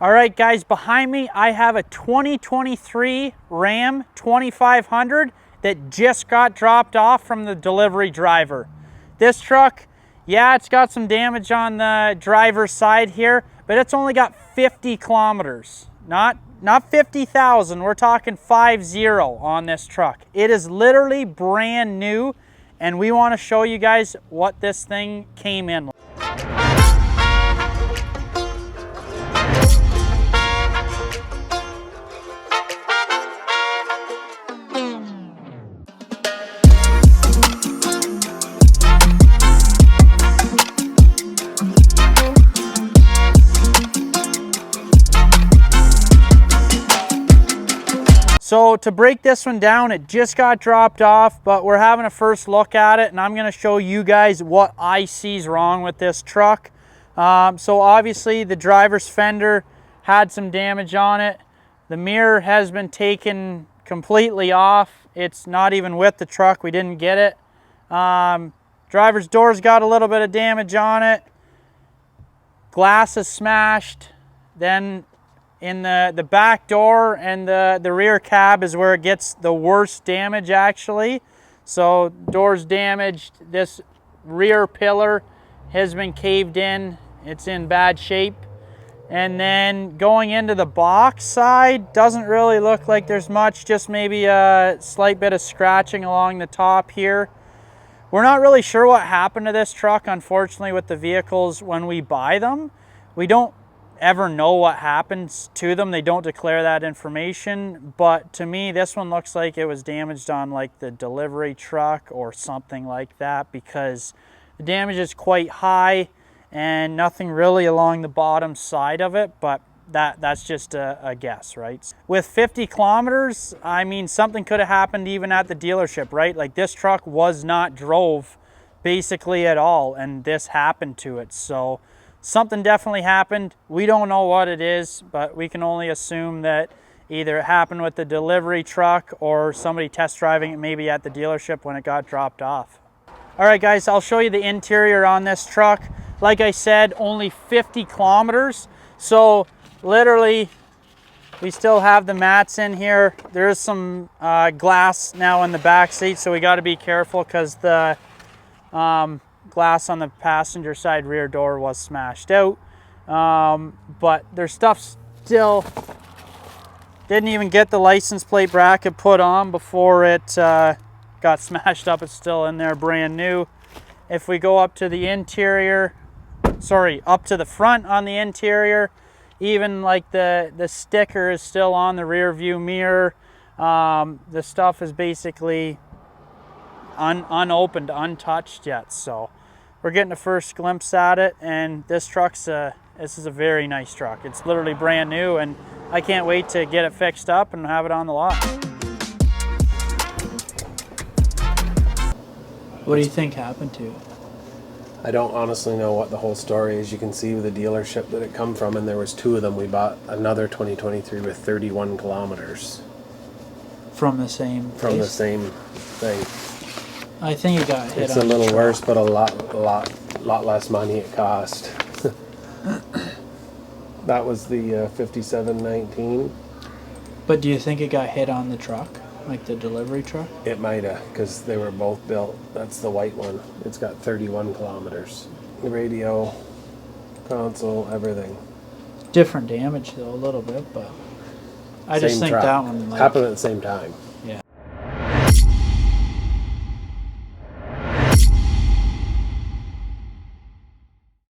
All right, guys, behind me, I have a 2023 Ram 2500 that just got dropped off from the delivery driver. This truck, yeah, it's got some damage on the driver's side here, but it's only got 50 kilometers, not 50,000. We're talking 50 on this truck. It is literally brand new, and we want to show you guys what this thing came in like. So to break this one down, it just got dropped off, but we're having a first look at it, and I'm going to show you guys what I see is wrong with this truck. So obviously the driver's fender had some damage on it. The mirror has been taken completely off. It's not even with the truck. We didn't get it. Driver's door's got a little bit of damage on it. Glass is smashed. Then in the back door and the rear cab is where it gets the worst damage, actually. So door's damaged. This rear pillar has been caved in. It's in bad shape. And then going into the box side, doesn't really look like there's much, just maybe a slight bit of scratching along the top here. We're not really sure what happened to this truck, unfortunately, with the vehicles when we buy them. We don't ever know what happens to them. They don't declare that information, but to me this one looks like it was damaged on like the delivery truck or something like that, because the damage is quite high and nothing really along the bottom side of it, but that's just a guess, right? With 50 kilometers, I mean, something could have happened even at the dealership, right? Like, this truck was not drove basically at all, and this happened to it. So something definitely happened. We don't know what it is, but we can only assume that either it happened with the delivery truck or somebody test driving it maybe at the dealership when it got dropped off. All right, guys, I'll show you the interior on this truck. Like I said, only 50 kilometers. So literally, we still have the mats in here. There is some glass now in the back seat, so we got to be careful because the glass on the passenger side rear door was smashed out, but their stuff still didn't even get the license plate bracket put on before it got smashed up. It's still in there brand new. If we go up to the interior, up to the front on the interior, even like the sticker is still on the rear view mirror. The stuff is basically unopened, untouched yet, so we're getting a first glimpse at it. And this is a very nice truck. It's literally brand new, and I can't wait to get it fixed up and have it on the lot. What do you think happened to it? I don't honestly know what the whole story is. You can see with the dealership that it come from, and there was two of them. We bought another 2023 with 31 kilometers. From the same place? From the same thing. I think it got hit. It's a little worse, but a lot less money it cost. That was the 5719. But do you think it got hit on the truck, like the delivery truck? It might have, because they were both built. That's the white one. It's got 31 kilometers. The radio, console, everything. Different damage though, a little bit, but I just think that one happened at the same time.